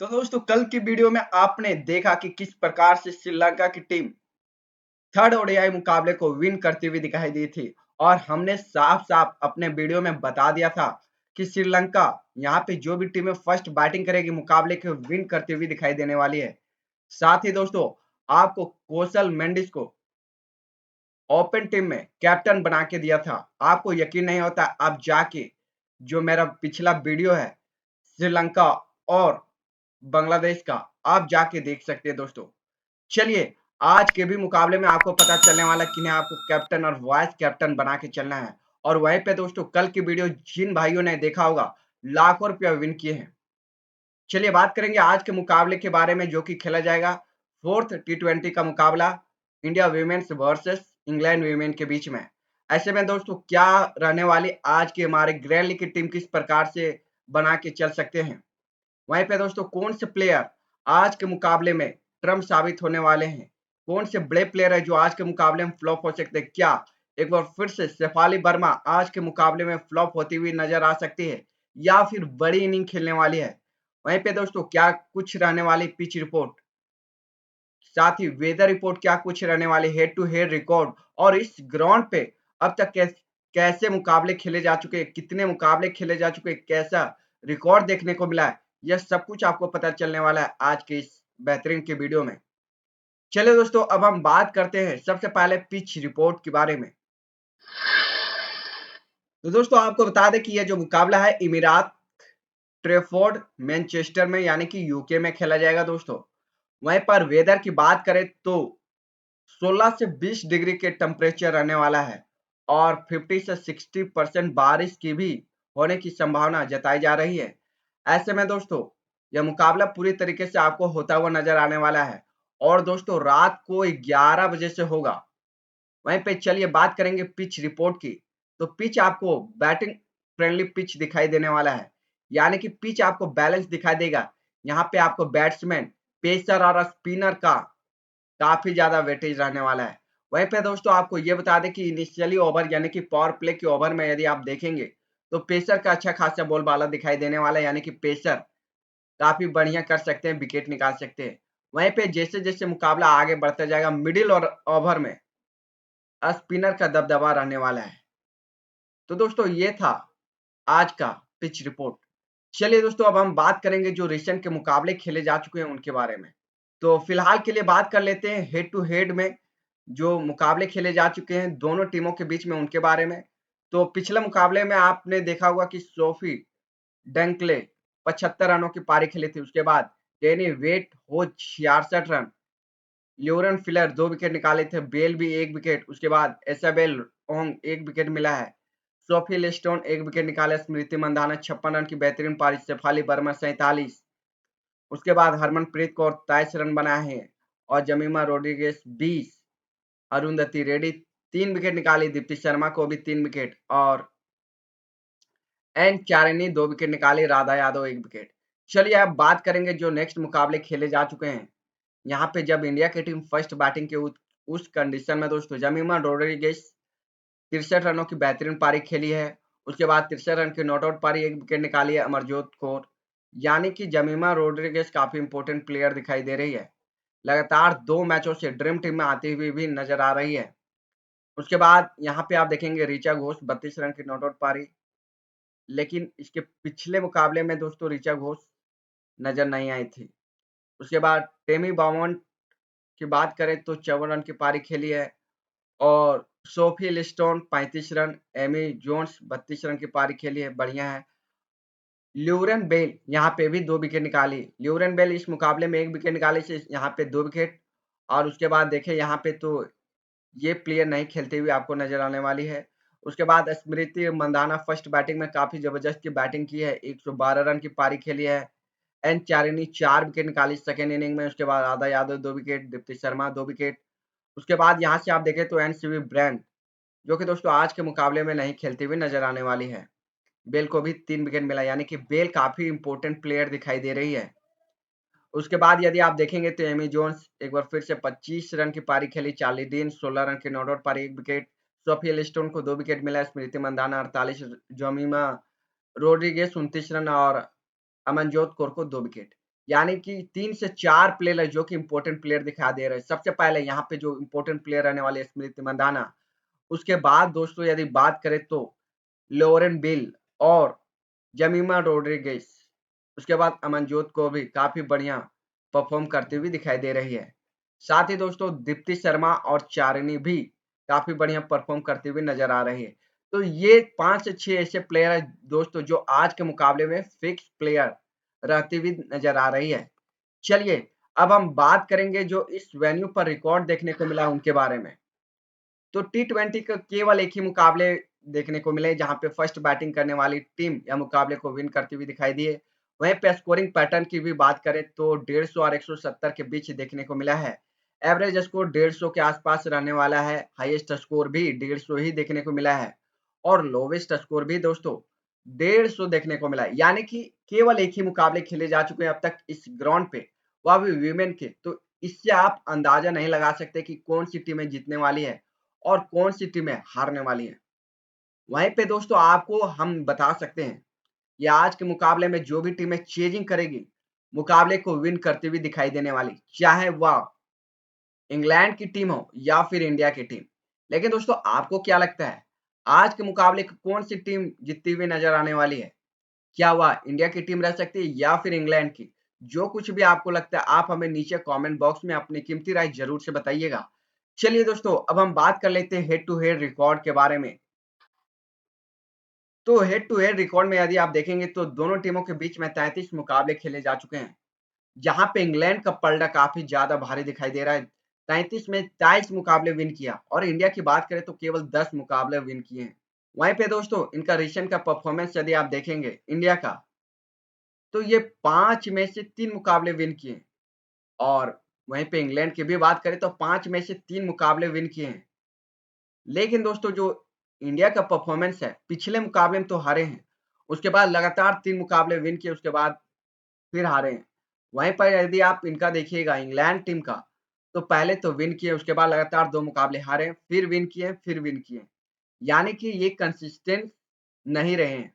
तो दोस्तों कल की वीडियो में आपने देखा कि किस प्रकार से श्रीलंका की टीम थर्ड ओडीआई मुकाबले को विन करती हुई दिखाई दी थी और हमने साफ साफ अपने वीडियो में बता दिया था कि श्रीलंका यहाँ पे जो भी टीमें फर्स्ट बैटिंग करेगी मुकाबले को विन करती हुई दिखाई देने वाली है। साथ ही दोस्तों आपको कौशल मेंडिस को ओपन टीम में कैप्टन बना के दिया था। आपको यकीन नहीं होता, आप जाके जो मेरा पिछला वीडियो है श्रीलंका और बांग्लादेश का, आप जाके देख सकते हैं दोस्तों। चलिए आज के भी मुकाबले में आपको पता चलने वाला कि नहीं आपको कैप्टन और वाइस कैप्टन बना के चलना है। और वहीं पे दोस्तों कल की वीडियो जिन भाइयों ने देखा होगा लाखों रुपया विन किए हैं। चलिए बात करेंगे आज के मुकाबले के बारे में जो कि खेला जाएगा फोर्थ टी20 का मुकाबला India women's versus England women के बीच में। ऐसे में दोस्तों क्या रहने वाली आज की हमारे ग्रैंड लीग की टीम किस प्रकार से बना के चल सकते हैं, वहीं पे दोस्तों कौन से प्लेयर आज के मुकाबले में ट्रम्प साबित होने वाले हैं, कौन से बड़े प्लेयर है जो आज के मुकाबले में फ्लॉप हो सकते हैं। क्या एक बार फिर से शेफाली वर्मा आज के मुकाबले में फ्लॉप होती हुई नजर आ सकती है या फिर बड़ी इनिंग खेलने वाली है। वहीं पे दोस्तों क्या कुछ रहने वाली पिच रिपोर्ट, साथ ही वेदर रिपोर्ट क्या कुछ रहने वाली, हेड टू हेड रिकॉर्ड और इस ग्राउंड पे अब तक कैसे मुकाबले खेले जा चुके हैं, कितने मुकाबले खेले जा चुके हैं, कैसा रिकॉर्ड देखने को मिला है, यह सब कुछ आपको पता चलने वाला है आज के इस बेहतरीन के वीडियो में। चलिए दोस्तों अब हम बात करते हैं सबसे पहले पिच रिपोर्ट के बारे में। तो दोस्तों आपको बता दें कि यह जो मुकाबला है इमिरात ट्रेफोर्ड मैनचेस्टर में यानी कि यूके में खेला जाएगा दोस्तों। वहीं पर वेदर की बात करें तो 16 से 20 डिग्री के टेम्परेचर रहने वाला है और 50 से 60% बारिश की भी होने की संभावना जताई जा रही है। ऐसे में दोस्तों यह मुकाबला पूरी तरीके से आपको होता हुआ नजर आने वाला है और दोस्तों रात को 11 बजे से होगा। वहीं पे चलिए बात करेंगे पिच रिपोर्ट की। तो पिच आपको बैटिंग फ्रेंडली पिच दिखाई देने वाला है, यानी कि पिच आपको बैलेंस दिखाई देगा। यहाँ पे आपको बैट्समैन, पेसर और स्पिनर का काफी ज्यादा वेटेज रहने वाला है। वहीं पे दोस्तों आपको ये बता दें कि इनिशियली ओवर यानी कि पावर प्ले के ओवर में यदि आप देखेंगे तो पेसर का अच्छा खासा बोलबाला दिखाई देने वाला है, यानी कि पेसर काफी बढ़िया कर सकते हैं, विकेट निकाल सकते हैं। वहीं पे जैसे जैसे मुकाबला आगे बढ़ता जाएगा मिडिल और ओवर में स्पिनर का दबदबा रहने वाला है। तो दोस्तों ये था आज का पिच रिपोर्ट। चलिए दोस्तों अब हम बात करेंगे जो रिसेंट के मुकाबले खेले जा चुके हैं उनके बारे में। तो फिलहाल के लिए बात कर लेते हैं हेड टू हेड में जो मुकाबले खेले जा चुके हैं दोनों टीमों के बीच में उनके बारे में। तो पिछले मुकाबले में आपने देखा होगा कि सोफी डंकले 75 रनों की पारी खेली थी। उसके बाद डेनी वेट हो 66 रन, ल्यूरन फिलर 2 विकेट निकाले थे, बेल भी 1 विकेट, उसके बाद एसाबेल ओंग 1 विकेट मिला है, सोफी लिस्टोन 1 विकेट निकाले, स्मृति मंदाना 56 रन की बेहतरीन पारी, शेफाली वर्मा 47, उसके बाद हरमनप्रीत कौर 23 रन बनाए हैं और जमीमा रोड्रिगेज 20, अरुंधति रेड्डी 3 विकेट निकाली, दीप्ति शर्मा को भी 3 विकेट और एन चारिनी 2 विकेट निकाली, राधा यादव 1 विकेट। चलिए अब बात करेंगे जो नेक्स्ट मुकाबले खेले जा चुके हैं। यहाँ पे जब इंडिया की टीम फर्स्ट बैटिंग के उस कंडीशन में दोस्तों जमीमा रोड्रिगेज 63 रनों की बेहतरीन पारी खेली है। उसके बाद 63 रन की नॉट आउट पारी, 1 विकेट निकाली है अमरजोत कौर, यानी कि जमीमा रोड्रिगेज काफी इंपॉर्टेंट प्लेयर दिखाई दे रही है। लगातार 2 मैचों से ड्रीम टीम में आती हुई भी नजर आ रही है। उसके बाद यहाँ पे आप देखेंगे ऋचा घोष 32 रन की नॉट आउट पारी, लेकिन इसके पिछले मुकाबले में दोस्तों ऋचा घोष नजर नहीं आई थी। उसके बाद टेमी बामन की बात करें तो 54 रन की पारी खेली है और Sophie Ecclestone 35 run, Amy Jones 32 run की पारी खेली है, बढ़िया है। ल्यूरन बेल यहाँ पे भी 2 विकेट निकाली, ल्यूरन बेल इस मुकाबले में 1 विकेट निकाली से यहाँ पे 2 विकेट। और उसके बाद देखें यहाँ पे तो ये प्लेयर नहीं खेलते हुए आपको नजर आने वाली है। उसके बाद स्मृति मंदाना फर्स्ट बैटिंग में काफी जबरदस्त की बैटिंग की है, 112 रन की पारी खेली है। एन चारिनी 4 विकेट निकाली सेकेंड इनिंग में। उसके बाद राधा यादव 2 विकेट, दीप्ति शर्मा 2 विकेट। उसके बाद यहाँ से आप देखें तो एनसीबी ब्रांड जो कि दोस्तों आज के मुकाबले में नहीं खेलती हुई नजर आने वाली है, बेल को भी 3 विकेट मिला, यानी कि बेल काफी इंपॉर्टेंट प्लेयर दिखाई दे रही है। उसके बाद यदि आप देखेंगे तो एमी जोन्स एक बार फिर से 25 रन की पारी खेली, चार्ली डीन 16 रन की नॉट आउट पारी, 1 विकेट, सोफी लिस्टोन को 2 विकेट मिला, स्मृति मंदाना 48, जोमिमा रोड्रिगेज 29 रन और अमनजोत कौर को 2 विकेट। यानी कि 3 से 4 प्लेयर है जो कि इंपॉर्टेंट प्लेयर दिखा दे रहे हैं। सबसे पहले यहाँ पे जो इंपॉर्टेंट प्लेयर रहने वाले स्मृति मंदाना, उसके बाद दोस्तों यदि बात करें तो लोरेन बिल और जमीमा रोड्रिगेज, उसके बाद अमनजोत को भी काफी बढ़िया परफॉर्म करती हुई दिखाई दे रही है। साथ ही दोस्तों दीप्ति शर्मा और चारिनी भी काफी बढ़िया परफॉर्म करती हुई नजर आ रही है। तो ये 5 से 6 ऐसे प्लेयर है दोस्तों जो आज के मुकाबले में फिक्स प्लेयर रहती हुई नजर आ रही है। चलिए अब हम बात करेंगे जो इस वेन्यू पर रिकॉर्ड देखने को मिला उनके बारे में। तो T20 का केवल एक ही मुकाबले देखने को मिले जहां पे फर्स्ट बैटिंग करने वाली टीम या मुकाबले को विन करती हुई दिखाई दी है। वहीं पे स्कोरिंग पैटर्न की भी बात करें तो 150 और 170 के बीच देखने को मिला है। एवरेज स्कोर 150 के आसपास रहने वाला है। हाईएस्ट स्कोर भी 150 ही देखने को मिला है और लोवेस्ट स्कोर भी दोस्तों 150 देखने को मिला है। यानी कि केवल एक ही मुकाबले खेले जा चुके हैं अब तक इस ग्राउंड पे, वह भी वीमेन के। तो इससे आप अंदाजा नहीं लगा सकते कि कौन सी टीमें जीतने वाली है और कौन सी टीमें हारने वाली हैं। वहीं पे दोस्तों आपको हम बता सकते हैं ये आज के मुकाबले में जो भी टीमें चेजिंग करेगी, मुकाबले को विन करती हुई दिखाई देने वाली, चाहे वह इंग्लैंड की टीम हो या फिर इंडिया की टीम। लेकिन दोस्तों आपको क्या लगता है आज के मुकाबले को कौन सी टीम जीतती हुई नजर आने वाली है? क्या वह इंडिया की टीम रह सकती है या फिर इंग्लैंड की? जो कुछ भी आपको लगता है आप हमें नीचे कमेंट बॉक्स में अपनी कीमती राय जरूर से बताइएगा। चलिए दोस्तों अब हम बात कर लेते हैं हेड टू हेड रिकॉर्ड के बारे में। तो हेड टू हेड रिकॉर्ड में यदि आप देखेंगे तो दोनों टीमों के बीच में 33 मुकाबले खेले जा चुके हैं, जहां पे इंग्लैंड का पलड़ा काफी ज्यादा भारी दिखाई दे रहा है। 33 में 23 मुकाबले विन किया और इंडिया की बात करें तो केवल 10 मुकाबले विन किए हैं। वहीं पे दोस्तों इनका रिसेंट का परफॉर्मेंस यदि आप देखेंगे इंडिया का, तो ये 5 में से 3 मुकाबले विन किए हैं और वहीं पे इंग्लैंड की भी बात करें तो 5 में से 3 मुकाबले विन किए हैं। लेकिन दोस्तों जो इंडिया का परफॉर्मेंस है पिछले मुकाबले में तो हारे हैं, उसके बाद लगातार 3 मुकाबले विन किए, उसके बाद फिर हारे हैं। वहीं पर यदि आप इनका देखिएगा इंग्लैंड टीम का, तो पहले तो विन किए, उसके बाद लगातार 2 मुकाबले हारे, फिर विन किए, फिर विन किए। यानी कि ये कंसिस्टेंट नहीं रहे हैं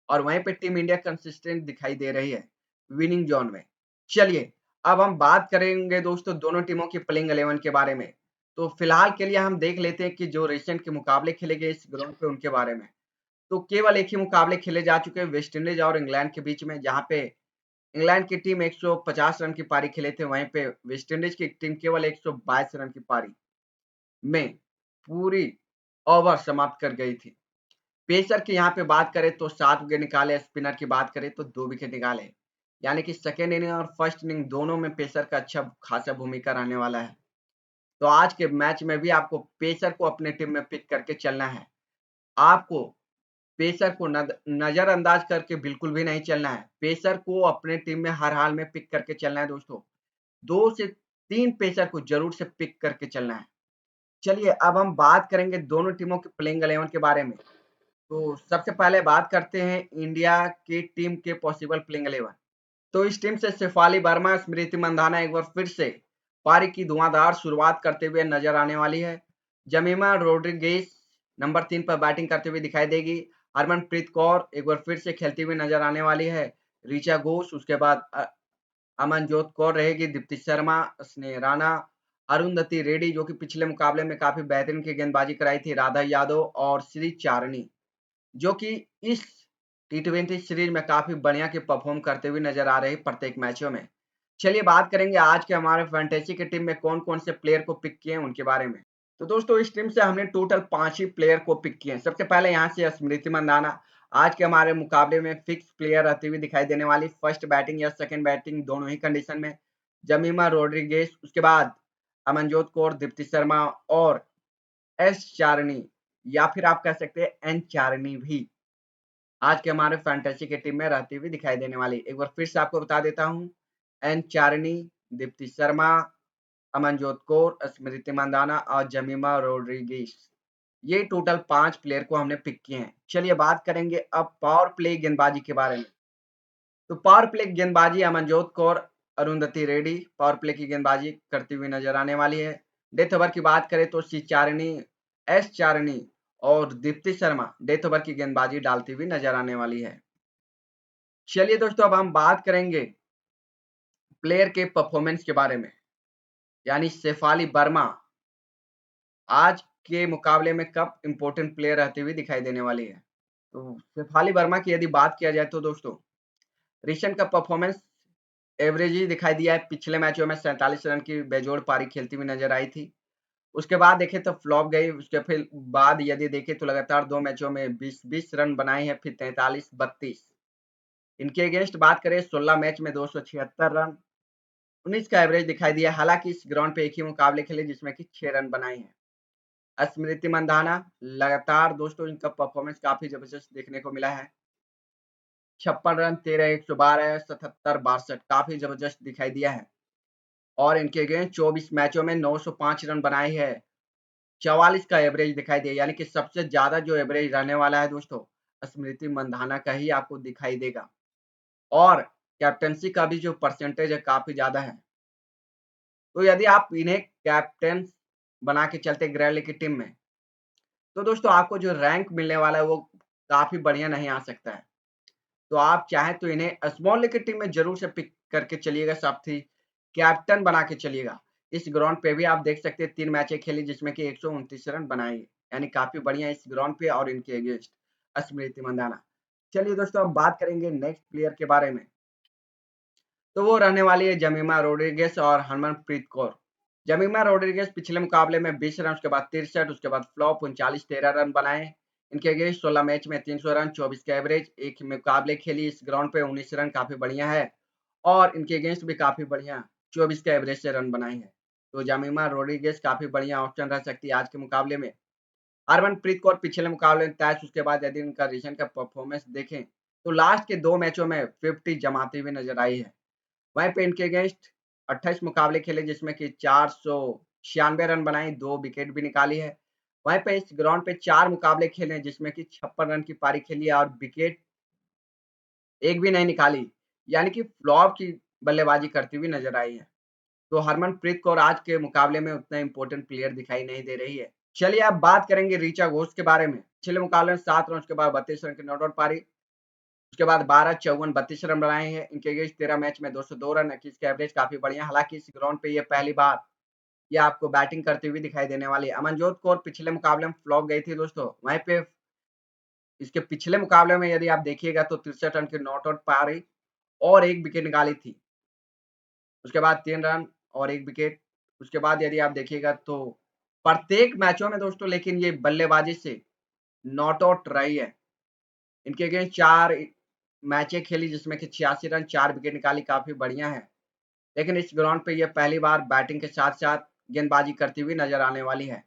और वहीं पे टीम इंडिया कंसिस्टेंट दिखाई दे रही है विनिंग जोन में। चलिए अब हम बात करेंगे दोस्तों दोनों टीमों की प्लेइंग 11 के बारे में। तो फिलहाल के लिए हम देख लेते हैं कि जो रिसेंट के मुकाबले खेले गए इस ग्राउंड पे उनके बारे में। तो केवल एक ही मुकाबले खेले जा चुके हैं वेस्ट इंडीज और इंग्लैंड के बीच में, जहाँ पे इंग्लैंड की टीम 150 रन की पारी खेले थे, वहीं पे वेस्ट इंडीज की टीम केवल 122 रन की पारी में पूरी ओवर समाप्त कर गई थी। पेसर की यहाँ पे बात करें तो 7 विकेट निकाले, स्पिनर की बात करें तो 2 विकेट निकाले। यानी कि सेकेंड इनिंग और फर्स्ट इनिंग दोनों में पेसर का अच्छा खासा भूमिका रहने वाला है। तो आज के मैच में भी आपको पेसर को अपने टीम में पिक करके चलना है। आपको पेसर को नजरअंदाज करके बिल्कुल भी नहीं चलना है। पेसर को अपने टीम में हर हाल में पिक करके चलना है दोस्तों। 2 से 3 पेसर को जरूर से पिक करके चलना है। चलिए अब हम बात करेंगे दोनों टीमों के प्लेइंग 11 के बारे में। तो सबसे पहले बात करते हैं इंडिया की टीम के पॉसिबल प्लेइंग 11। तो इस टीम से शेफाली वर्मा, स्मृति मंधाना एक बार फिर से पारी की धुआंधार शुरुआत करते हुए नजर आने वाली है। जमीमा रोड्रिगेज नंबर 3 पर बैटिंग करते हुए दिखाई देगी। हरमनप्रीत कौर एक बार फिर से खेलती हुई नजर आने वाली है। ऋचा घोष, उसके बाद अमनजोत कौर रहेगी। दीप्ति शर्मा, स्नेह राणा, अरुंधति रेड्डी जो कि पिछले मुकाबले में काफी बेहतरीन की गेंदबाजी कराई थी, राधा यादव और श्री चारनी जो कि इस T20 सीरीज में काफी बढ़िया की परफॉर्म करते हुए नजर आ रही प्रत्येक मैचों में। चलिए बात करेंगे आज के हमारे फैंटेसी की टीम में कौन कौन से प्लेयर को पिक किए हैं उनके बारे में। तो दोस्तों इस टीम से हमने टोटल 5 ही प्लेयर को पिक किए हैं। सबसे पहले यहाँ से स्मृति मंदाना आज के हमारे मुकाबले में फिक्स प्लेयर रहती हुई दिखाई देने वाली, फर्स्ट बैटिंग या सेकंड बैटिंग दोनों ही कंडीशन में। जमीमा रोड्रिगेज, उसके बाद अमनजोत कौर, दीप्ति शर्मा और एस चारनी या फिर आप कह सकते हैं एन चारनी भी आज के हमारे फैंटेसी की टीम में रहती हुई दिखाई देने वाली। एक बार फिर से आपको बता देता हूँ, एन चारनी, दीप्ति शर्मा, अमनजोत कौर, स्मृति मंदाना और जमीमा रोड्रिगेज, ये टोटल 5 प्लेयर को हमने पिक किए हैं। चलिए बात करेंगे अब पावर प्ले गेंदबाजी के बारे में। तो पावर प्ले गेंदबाजी अमनजोत कौर, अरुंधति रेड्डी पावर प्ले की गेंदबाजी करती हुई नजर आने वाली है। डेथ ओवर की बात करें तो सी चारनी, एस चारनी और दीप्ति शर्मा डेथ ओवर की गेंदबाजी डालती हुई नजर आने वाली है। चलिए दोस्तों अब हम बात करेंगे प्लेयर के परफॉर्मेंस के बारे में, यानी शेफाली वर्मा आज के मुकाबले में कब इंपॉर्टेंट प्लेयर रहती हुई दिखाई देने वाली है। तो शेफाली वर्मा की यदि बात किया जाए तो दोस्तों ऋषभ का परफॉर्मेंस एवरेज ही दिखाई दिया है। पिछले मैचों में 47 रन की बेजोड़ पारी खेलती हुई नजर आई थी। उसके बाद देखें तो फ्लॉप गई। उसके फिर बाद यदि देखें तो लगातार 2 मैचों में 20 रन बनाए हैं, फिर 43-32। इनके अगेंस्ट बात करें 16 मैच में 276 रन, 19 का एवरेज दिखाई दिया। हालांकि इस ग्राउंड पे एक ही मुकाबले खेले जिसमें कि 6 रन बनाए हैं। स्मृति मंधाना लगातार दोस्तों इनका परफॉर्मेंस काफी जबरदस्त देखने को मिला है। 56 रन, 13, 112, 77, 62 काफी जबरदस्त दिखाई दिया है। और इनके अगेंस्ट 24 मैचों में 905 रन बनाए हैं, 44 का एवरेज दिखाई दिया। यानी कि सबसे ज्यादा जो एवरेज रहने वाला है दोस्तों स्मृति मंधाना का ही आपको दिखाई देगा। और कैप्टनसी का भी जो परसेंटेज है काफी ज्यादा है। तो यदि आप इन्हें कैप्टन बना के चलते ग्रैंड लीग की टीम में, तो दोस्तों आपको जो रैंक मिलने वाला है वो काफी बढ़िया नहीं आ सकता है। तो आप चाहें तो इन्हें स्मॉल लीग की टीम में जरूर से पिक करके चलिएगा, साथी कैप्टन बना के चलिएगा। इस ग्राउंड पे भी आप देख सकते हैं 3 मैचें खेली जिसमें कि 129 रन बनाए, यानी काफी बढ़िया इस ग्राउंड पे और इनके अगेंस्ट स्मृति मंदाना। चलिए दोस्तों अब बात करेंगे नेक्स्ट प्लेयर के बारे में। तो वो रहने वाली है जमीमा रोड्रिगेज और हरमनप्रीत कौर। जमीमा रोड्रिगेज पिछले मुकाबले में 20 रन, उसके बाद 63, उसके बाद फ्लॉप 39, 13 रन बनाए। इनके अगेंस्ट 16 मैच में 300 रन, 24 का एवरेज। एक मुकाबले खेली इस ग्राउंड पे 19 रन काफी बढ़िया है। और इनके अगेंस्ट भी काफी बढ़िया 24 के एवरेज से रन बनाए हैं। तो जमीमा रोड्रिगेज काफी बढ़िया ऑप्शन रह सकती है आज के मुकाबले में। हरमनप्रीत कौर पिछले मुकाबले में 23, उसके बाद यदि इनका रिसेंट का परफॉर्मेंस देखें तो लास्ट के 2 मैचों में 50 जमाती हुई नजर आई है। वहीं पे इनके अगेंस्ट 28 मुकाबले खेले जिसमें कि 496 रन बनाए, 2 विकेट भी निकाली है। वहीं पे इस ग्राउंड पे 4 मुकाबले खेले जिसमें कि 56 रन की पारी खेली है और विकेट एक भी नहीं निकाली, यानी कि फ्लॉप की बल्लेबाजी करती हुई नजर आई है। तो हरमनप्रीत कौर आज के मुकाबले में उतना इंपॉर्टेंट प्लेयर दिखाई नहीं दे रही है। चलिए अब बात करेंगे ऋचा घोष के बारे में। पिछले मुकाबले में 7 रन, उसके बाद 32 रन की नॉट आउट पारी, उसके बाद 12, 54, 32 रन बनाए हैं। इनके अगेंस्ट 13 मैच में 202 रन, 21 का एवरेज काफी बढ़िया। हालांकि इस ग्राउंड पे ये पहली बार ये आपको बैटिंग करती हुई दिखाई देने वाली है। अमनजोत कौर पिछले मुकाबले में फ्लॉप गई थी दोस्तों। वहीं पे इसके पिछले मुकाबले में यदि आप देखिएगा तो 63 रन की नॉट आउट पारी और 1 विकेट निकाली थी। उसके बाद 3 रन और 1 विकेट। उसके बाद यदि आप देखिएगा तो प्रत्येक मैचों में दोस्तों लेकिन ये बल्लेबाजी से नॉट आउट रही है। इनके अगेंस्ट 4 मैचें खेली जिसमें कि 86 रन, 4 विकेट निकाली, काफी बढ़िया है। लेकिन इस ग्राउंड पे ये पहली बार बैटिंग के साथ-साथ गेंदबाजी करती हुई नजर आने वाली है।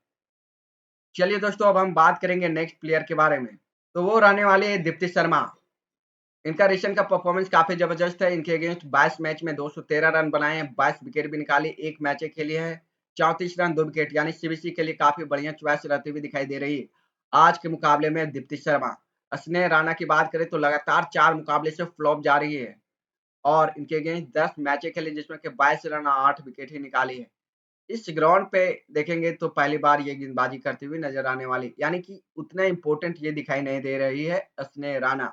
चलिए दोस्तों अब हम बात करेंगे नेक्स्ट प्लेयर के बारे में। तो वो रहने वाली है दीप्ति शर्मा। इनका रिसेंट का परफॉर्मेंस काफी जबरदस्त है। इनके अगेंस्ट 22 मैच में 213 रन बनाए हैं, 22 विकेट भी निकाली, 1 मैचें खेली है, 34 रन, 2 विकेट, यानी सीबीसी के लिए काफी बढ़िया चॉइस रहती हुई दिखाई दे रही है आज के मुकाबले में दीप्ति शर्मा। स्नेह राणा की बात करें तो लगातार 4 मुकाबले से फ्लॉप जा रही है और इनके अगेंस्ट 10 मैचें खेली जिसमें कि 22 रन और 8 विकेट ही निकाली है। इस ग्राउंड पे देखेंगे तो पहली बार ये गेंदबाजी करती हुई नजर आने वाली, यानी कि उतना इंपॉर्टेंट ये दिखाई नहीं दे रही है स्नेह राणा।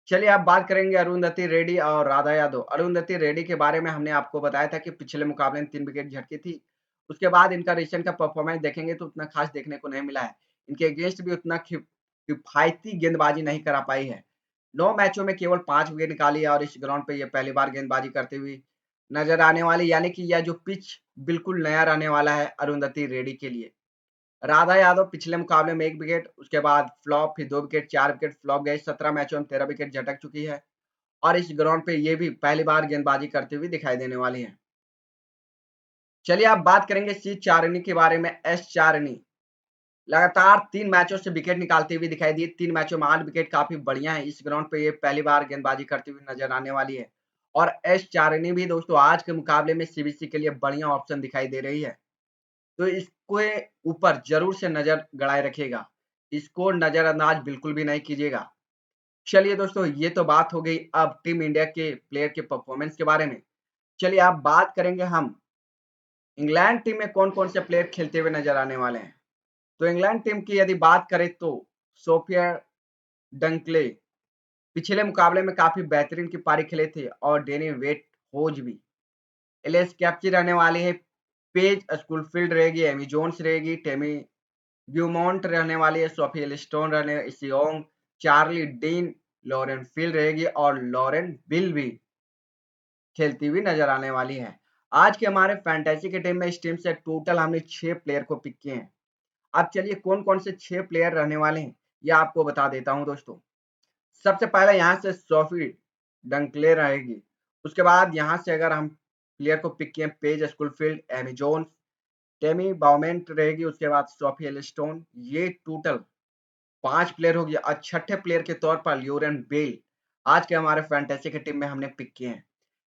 चलिए अब बात करेंगे अरुंधति रेड्डी और राधा यादव। अरुंधति रेड्डी के बारे में हमने आपको बताया था कि पिछले मुकाबले में 3 विकेट झटकी थी। उसके बाद इनका रिसेंट का परफॉर्मेंस देखेंगे तो उतना खास देखने को नहीं मिला है। इनके अगेंस्ट भी उतना किफायती गेंदबाजी नहीं करा पाई है। 9 मैचों में केवल 5 विकेट निकाली है और इस ग्राउंड पे ये पहली बार गेंदबाजी करते हुए नजर आने वाली, यानी कि यह जो पिच बिल्कुल नया रहने वाला है अरुंधति रेड्डी के लिए। राधा यादव पिछले मुकाबले में 1 विकेट, उसके बाद फ्लॉप, फिर 2 विकेट, 4 विकेट फ्लॉप गए। 17 मैचों में 13 विकेट झटक चुकी है और इस ग्राउंड पे ये भी पहली बार गेंदबाजी करते हुए दिखाई देने वाली है। चलिए अब बात करेंगे सी चारनी के बारे में। एस चारनी लगातार 3 मैचों से विकेट निकालते हुए दिखाई दी। 3 मैचों में 8 विकेट, काफी बढ़िया है। इस ग्राउंड पे ये पहली बार गेंदबाजी करती हुई नजर आने वाली है। और एस चारनी भी दोस्तों आज के मुकाबले में सीबीसी के लिए बढ़िया ऑप्शन दिखाई दे रही है। तो इसके ऊपर जरूर से नजर गड़ाए रखिएगा, इसको नजरअंदाज बिल्कुल भी नहीं कीजिएगा। चलिए दोस्तों ये तो बात हो गई अब टीम इंडिया के प्लेयर के परफॉर्मेंस के बारे में। चलिए अब बात करेंगे हम इंग्लैंड टीम में कौन कौन से प्लेयर खेलते हुए नजर आने वाले हैं। तो इंग्लैंड टीम की यदि बात करें तो सोफिया डंकले पिछले मुकाबले में काफी बेहतरीन की पारी खेले थे और डेनी वेट होज भी। एलिस कैप्ची रहने वाली है, पेज स्कूलफील्ड रहेगी, एमी जोन्स रहेगी, टेमी ब्यूमॉन्ट रहने वाली है, सोफी एलिस्टोन रहने, सियोंग, चार्ली डीन, लॉरेन फील्ड रहेगी और लॉरेन बिल भी खेलती हुई नजर आने वाली है। आज के हमारे फैंटेसी के टीम में इस टीम से टोटल हमने 6 प्लेयर को पिक किए हैं। अब चलिए कौन कौन से 6 प्लेयर रहने वाले हैं यह आपको बता देता हूं दोस्तों। सबसे पहले यहाँ से सोफी डंकले रहेगी। उसके बाद यहाँ से अगर हम प्लेयर को पिक किए पेज स्कूलफील्ड, एमी जोन्स, टेमी बाउमेंट रहेगी। उसके बाद सोफी एलिस्टोन। ये टोटल 5 प्लेयर होगी और छठे प्लेयर के तौर पर ल्यूरेन बेल आज के हमारे फैंटेसी की टीम में हमने पिक किए हैं।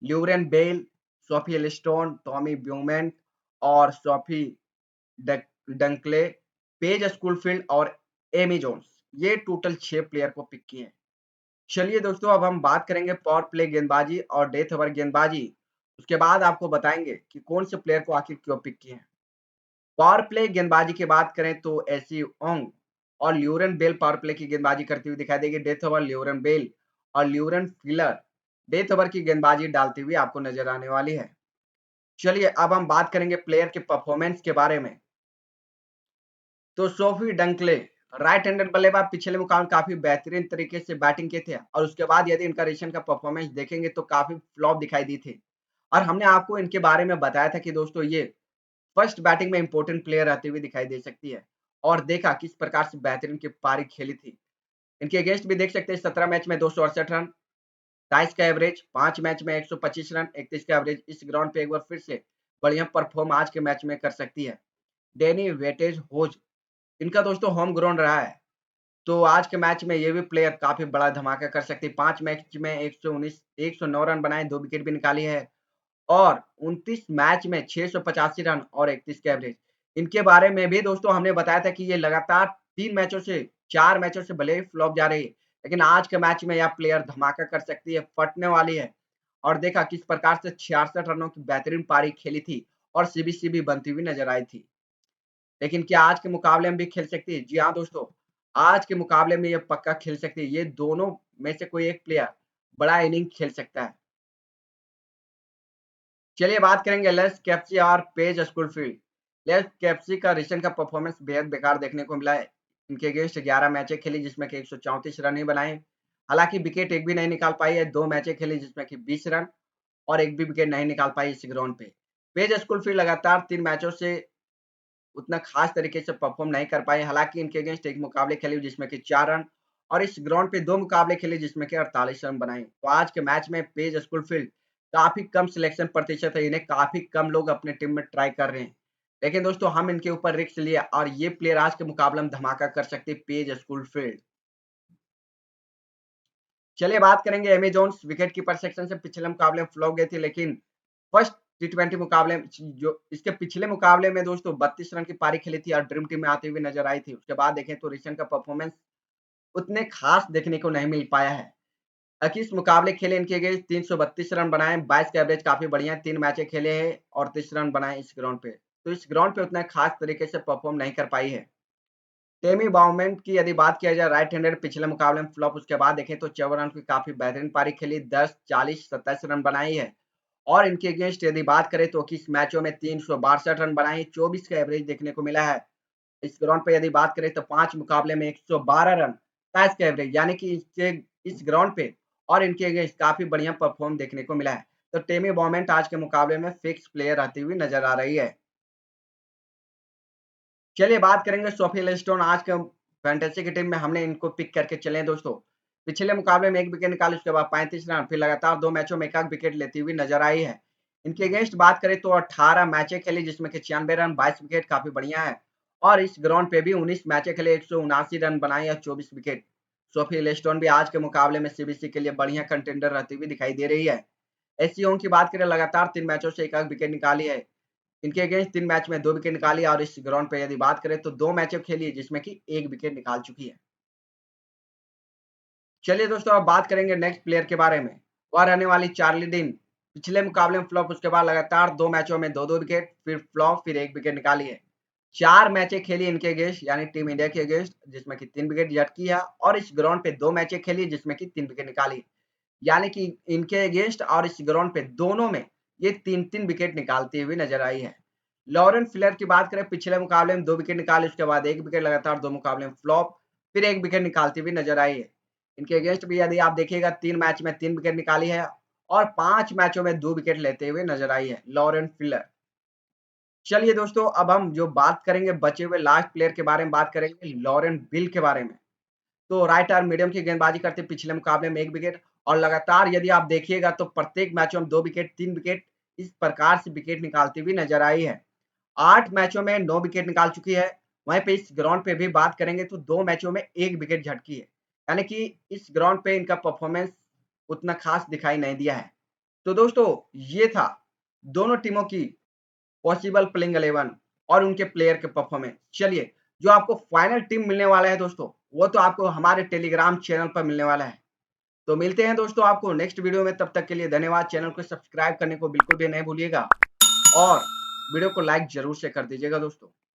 ल्यूरेन बेल, सोफी एलिस्टोन, टॉमी ब्यूमेंट और सोफी डंकले, पेज स्कूलफील्ड और एमी जोन्स। ये टोटल 6 प्लेयर को पिक किए हैं। चलिए दोस्तों अब हम बात करेंगे पावर प्ले गेंदबाजी और डेथ ओवर गेंदबाजी। उसके बाद आपको बताएंगे कि कौन से प्लेयर को आखिर क्यों पिक किए हैं। पावर प्ले गेंदबाजी की बात करें तो एसी ओंग और ल्यूरन बेल पावर प्ले की गेंदबाजी करती हुई दिखाई देगी। डेथ ओवर ल्यूरन बेल और ल्यूरन फिलर डेथ ओवर की गेंदबाजी डालती हुई आपको नजर आने वाली है। चलिए अब हम बात करेंगे प्लेयर के परफॉर्मेंस के बारे में। तो सोफी डंकले राइट हैंडेड बल्लेबाज पिछले मुकाबले काफी बेहतरीन तरीके से बैटिंग किए थे और उसके बाद यदि इनका रिसेंट का परफॉर्मेंस देखेंगे तो काफी फ्लॉप दिखाई दी थी। और हमने आपको इनके बारे में बताया था कि दोस्तों ये फर्स्ट बैटिंग में इंपॉर्टेंट प्लेयर रहती हुई दिखाई दे सकती है और देखा किस प्रकार से बेहतरीन की पारी खेली थी। इनके अगेंस्ट भी देख सकते हैं 17 मैच में 268 रन, 22 का एवरेज, 5 मैच में 125 रन, 31 का एवरेज। इस ग्राउंड पे एक बार फिर से बढ़िया परफॉर्म आज के मैच में कर सकती है। डेनी वेटेज होज इनका दोस्तों होम ग्राउंड रहा है, तो आज के मैच में ये भी प्लेयर काफी बड़ा धमाका कर सकती है। 5 मैच में 109 रन बनाए, 2 विकेट भी निकाली है और 29 मैच में 685 रन और 31 का एवरेज। इनके बारे में भी दोस्तों हमने बताया था कि ये लगातार 3 मैचों से 4 मैचों से भले ही फ्लॉप जा रही है, लेकिन आज के मैच में यह प्लेयर धमाका कर सकती है, फटने वाली है। और देखा किस प्रकार से 66 रनों की बेहतरीन पारी खेली थी और सीबीसी भी बनती हुई नजर आई थी। लेकिन क्या आज के मुकाबले में भी खेल सकती है? जी हाँ दोस्तों, आज के मुकाबले में ये पक्का खेल सकती है। ये दोनों में से कोई एक प्लेयर बड़ा इनिंग खेल सकता है। चलिए बात करेंगे लेस कैप्सी और पेज स्कूलफील्ड। लेस कैप्सी का रिसेंट का परफॉर्मेंस बेहद बेकार देखने को मिला है। इनके अगेंस्ट 11 मैचें खेली जिसमें कि 134 रन ही बनाए। हालांकि विकेट एक भी नहीं निकाल पाई है। 2 मैचें खेली जिसमें कि 20 रन और एक भी विकेट नहीं निकाल पाई इस ग्राउंड पे। पेज स्कूलफील्ड लगातार 3 मैचों से उतना खास तरीके से परफॉर्म नहीं कर पाए। हालांकि इनके अगेंस्ट एक मुकाबले खेले जिसमें कि 4 रन और इस ग्राउंड पे 2 मुकाबले खेले जिसमें कि 48 रन बनाए। तो आज के मैच में पेज स्कूलफील्ड काफी कम सिलेक्शन प्रतिशत है, इन्हें काफी कम लोग अपने टीम में ट्राई कर रहे हैं। लेकिन दोस्तों हम इनके ऊपर रिस्क लिए और ये प्लेयर आज के मुकाबले में धमाका कर सकते हैं, पेज स्कूलफील्ड। चलिए बात करेंगे Amy Jones. Wicket keeper section से पिछले मुकाबले में फ्लॉप गए थे, लेकिन फर्स्ट टी20 मुकाबले जो इसके पिछले मुकाबले में दोस्तों 32 रन की पारी खेली थी और ड्रीम टीम में आते हुए नजर आई थी। उसके बाद देखें तो रिसेंट का परफॉर्मेंस उतने खास देखने को नहीं मिल पाया है। 21 मुकाबले खेले इनके अगेंस्ट, 332 रन बनाए, 22 का एवरेज काफी बढ़िया है। 3 मैचें खेले हैं और 30 रन बनाए इस ग्राउंड पे। तो इस ग्राउंड पे उतना खास तरीके से परफॉर्म नहीं कर पाई है। टेमी बाउमेंट की यदि बात किया जाए राइट हैंडेड, पिछले मुकाबले में फ्लॉप। उसके बाद देखें तो 54 रन की काफी बेहतरीन पारी खेली, 10, 40, 27 रन बनाई है। और इनके अगेंस्ट यदि बात करें तो 21 मैचों में 362 रन बनाए, 24 का एवरेज देखने को मिला है। इस ग्राउंड पे यदि बात करें तो 5 मुकाबले में 112 रन, 27 का एवरेज, यानी कि इस ग्राउंड पे और इनके अगेंस्ट काफी बढ़िया परफॉर्म देखने को मिला है। तो टेमी बाउमेंट आज के मुकाबले में फिक्स प्लेयर आती हुई नजर आ रही है। चलिए बात करेंगे सोफी लिस्टन। आज के फैंटेसी की टीम में हमने इनको पिक करके चले हैं दोस्तों। पिछले मुकाबले में 1 विकेट निकाली, उसके बाद 35 रन, फिर लगातार 2 मैचों में 1 विकेट लेती हुई नजर आई है। इनके अगेंस्ट बात करें तो 18 मैचें खेली जिसमें कि 96 रन, 22 विकेट, काफी बढ़िया है। और इस ग्राउंड पे भी 19 मैचें खेले, 179 रन बनाए और 24 विकेट। सोफी लिस्टन भी आज के मुकाबले में सीबीसी के लिए बढ़िया कंटेंडर रहती हुई दिखाई दे रही है। एससीओ की बात करें, लगातार 3 मैचों से 1 विकेट निकाली है। इनके अगेंस्ट 3 मैच में 2 विकेट निकाली और इस ग्राउंड पे यदि बात करें तो 2 मैचें खेली है जिसमें कि 1 विकेट निकाल चुकी है। चलिए दोस्तों अब बात करेंगे नेक्स्ट प्लेयर के बारे में। वह रहने वाली चार्ली डीन। पिछले मुकाबले में फ्लॉप, उसके बाद लगातार 2 मैचों में 2-2 विकेट, फिर फ्लॉप, फिर 1 विकेट निकाली है। 4 मैचें खेली इनके अगेंस्ट यानी टीम इंडिया के अगेंस्ट, जिसमें कि 3 विकेट झटकी है, और इस ग्राउंड पे 2 मैचें खेली जिसमें कि 3 विकेट निकाली। यानी कि इनके अगेंस्ट और इस ग्राउंड पे दोनों में ये 3-3 विकेट निकालती हुई नजर आई है। लॉरेन फिलर की बात करें, पिछले मुकाबले में 2 विकेट निकाले, उसके बाद 1 विकेट, लगातार 2 मुकाबले में फ्लॉप, फिर 1 विकेट निकालती हुई नजर आई है। इनके अगेंस्ट भी यदि आप देखिएगा 3 मैच में 3 विकेट निकाली है और 5 मैचों में 2 विकेट लेते हुए नजर आई है लॉरेन फिलर। चलिए दोस्तों, अब हम जो बात करेंगे बचे हुए लास्ट प्लेयर के बारे में बात करेंगे, लॉरेन बिल के बारे में। तो राइट आर्म मीडियम की गेंदबाजी करते पिछले मुकाबले में 1 विकेट, और लगातार यदि आप देखिएगा तो प्रत्येक मैचों में 2 विकेट, 3 विकेट, इस प्रकार से विकेट निकालती हुई नजर आई है। 8 मैचों में 9 विकेट निकाल चुकी है। वहीं पे इस ग्राउंड पे भी बात करेंगे तो 2 मैचों में 1 विकेट झटकी है। यानी कि इस ग्राउंड पे इनका परफॉर्मेंस उतना खास दिखाई नहीं दिया है। तो दोस्तों, ये था दोनों टीमों की पॉसिबल प्लेइंग 11 और उनके प्लेयर के परफॉर्मेंस। चलिए, जो आपको फाइनल टीम मिलने वाला है दोस्तों, वो तो आपको हमारे टेलीग्राम चैनल पर मिलने वाला है। तो मिलते हैं दोस्तों आपको नेक्स्ट वीडियो में, तब तक के लिए धन्यवाद। चैनल को सब्सक्राइब करने को बिल्कुल भी नहीं भूलिएगा और वीडियो को लाइक जरूर से कर दीजिएगा दोस्तों।